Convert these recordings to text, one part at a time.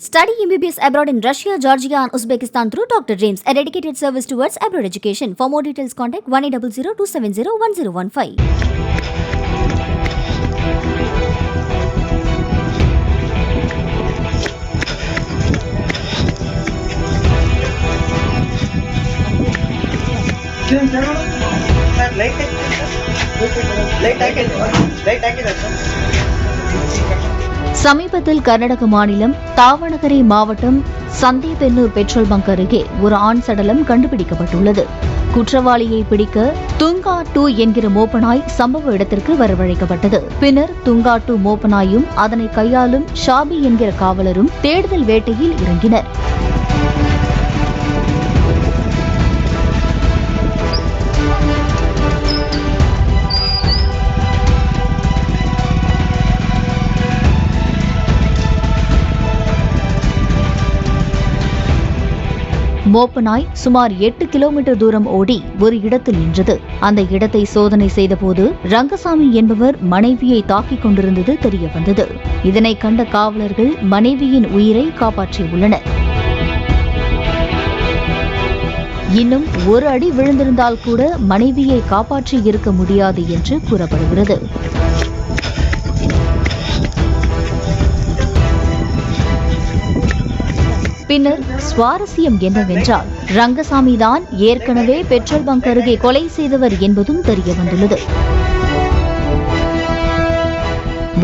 Study MBBS abroad in Russia, Georgia and Uzbekistan through Dr. Dreams, a dedicated service towards abroad education. For more details, contact 1800-270-1015. சமீபத்தில் கர்நாடக மாநிலம் தாவணகரே மாவட்டம் சந்தேபென்னூர் petrol bunk அருகே ஒரு ஆண் சடலம் கண்டுபிடிக்கப்பட்டுள்ளது. குற்றவாளியை பிடிக்க துங்கா 2 என்கிற மோப்பனாய் சம்பவ இடத்திற்கு வரவழைக்கப்பட்டது. பின்னர் துங்கா 2 மோப்பனாயும் அதனை கையாளும் ஷாபி என்கிற காவலரும் தேடுதல் வேட்டையில் இறங்கினர். மோப்பனாய் சுமார் 8 கிலோமீட்டர் தூரம் ஓடி ஒரு இடத்தில் நின்றது. அந்த இடத்தை சோதனை செய்தபோது ரங்கசாமி என்பவர் மனைவியை தாக்கிக் கொண்டிருந்தது தெரியவந்தது. இதனை கண்ட காவலர்கள் மனைவியின் உயிரை காப்பாற்றியுள்ளனர். இன்னும் ஒரு அடி விழுந்திருந்தால் கூட மனைவியை காப்பாற்றி இருக்க முடியாது என்று கூறப்படுகிறது. பின்னர் சுவாரஸ்யம் என்னவென்றால் ரங்கசாமி தான் ஏற்கனவே பெட்ரோல் பங்க் அருகே கொலை செய்தவர் என்பதும் தெரியவந்துள்ளது.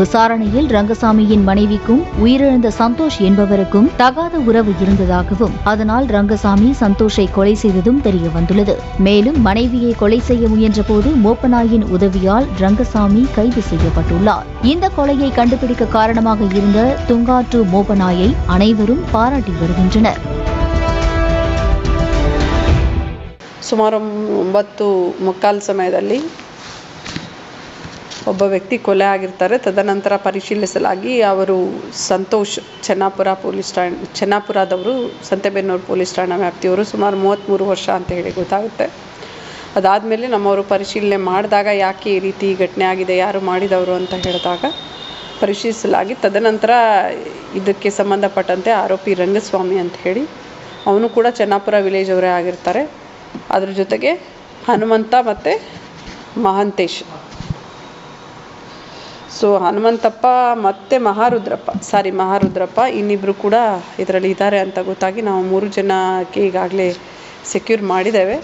விசாரணையில் ரங்கசாமியின் மனைவிக்கும் உயிரிழந்த சந்தோஷ் என்பவருக்கும் தகாத உறவு இருந்ததாகவும் அதனால் ரங்கசாமி சந்தோஷை கொலை செய்ததும் தெரியவந்துள்ளது. மேலும் மனைவியை கொலை செய்ய முயன்றபோது மோப்பனாயின் உதவியால் ரங்கசாமி கைது செய்யப்பட்டுள்ளார். இந்த கொலையை கண்டுபிடிக்க காரணமாக இருந்த துங்கா 2 மோப்பனாயை அனைவரும் பாராட்டி வருகின்றனர். ಸುಮಾರು 9:15 ಸಮಯದಲ್ಲಿ ಒಬ್ಬ ವ್ಯಕ್ತಿ ಕೊಲೆ ಆಗಿರ್ತಾರೆ. ತದನಂತರ ಪರಿಶೀಲಿಸಲಾಗಿ ಅವರು ಸಂತೋಷ್ ಚೆನ್ನಾಪುರದವರು ಸಂತೆಬೆನ್ನೂರು ಪೊಲೀಸ್ ಠಾಣಾ ವ್ಯಾಪ್ತಿಯವರು ಸುಮಾರು 33 ವರ್ಷ ಅಂತ ಹೇಳಿ ಗೊತ್ತಾಗುತ್ತೆ. ಅದಾದಮೇಲೆ ನಮ್ಮವರು ಪರಿಶೀಲನೆ ಮಾಡಿದಾಗ ಯಾಕೆ ಈ ರೀತಿ ಘಟನೆ ಆಗಿದೆ, ಯಾರು ಮಾಡಿದವರು ಅಂತ ಹೇಳಿದಾಗ ಪರಿಶೀಲಿಸಲಾಗಿ ತದನಂತರ ಇದಕ್ಕೆ ಸಂಬಂಧಪಟ್ಟಂತೆ ಆರೋಪಿ ರಂಗಸ್ವಾಮಿ ಅಂತ ಹೇಳಿ ಅವನು ಕೂಡ ಚೆನ್ನಾಪುರ ವಿಲೇಜ್ ಅವರೇ ಆಗಿರ್ತಾರೆ. ಅದ್ರ ಜೊತೆಗೆ ಹನುಮಂತ ಮತ್ತು ಹನುಮಂತಪ್ಪ ಮತ್ತು ಮಹಾರುದ್ರಪ್ಪ ಇನ್ನಿಬ್ಬರು ಕೂಡ ಇದರಲ್ಲಿ ಇದ್ದಾರೆ ಅಂತ ಗೊತ್ತಾಗಿ ನಾವು 3 ಜನಕ್ಕೆ ಈಗಾಗಲೇ ಸೆಕ್ಯೂರ್ ಮಾಡಿದ್ದೇವೆ.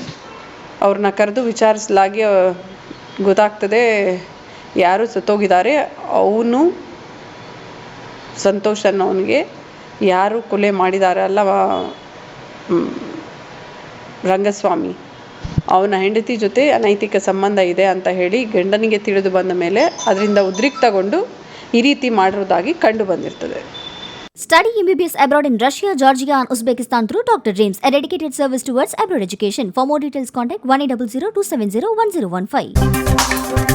ಅವ್ರನ್ನ ಕರೆದು ವಿಚಾರಿಸಲಾಗಿ ಗೊತ್ತಾಗ್ತದೆ ಯಾರು ಸತ್ತೋಗಿದ್ದಾರೆ. ಅವನು ಸಂತೋಷ್ ಅನ್ನೋನಿಗೆ ಯಾರು ಕೊಲೆ ಮಾಡಿದ್ದಾರೆ ಅಲ್ಲ ರಂಗಸ್ವಾಮಿ, ಅವನ ಹೆಂಡತಿ ಜೊತೆ ಅನೈತಿಕ ಸಂಬಂಧ ಇದೆ ಅಂತ ಹೇಳಿ ಗಂಡನಿಗೆ ತಿಳಿದು ಬಂದ ಮೇಲೆ ಅದರಿಂದ ಉದ್ರಿಕ್ತಗೊಂಡು ಈ ರೀತಿ ಮಾಡಿರೋದಾಗಿ ಕಂಡು ಬಂದಿರ್ತದೆ. Study MBBS abroad in Russia, Georgia and Uzbekistan through Dr. Dreams, a dedicated service towards abroad education. For more details, contact 1800-270-1015.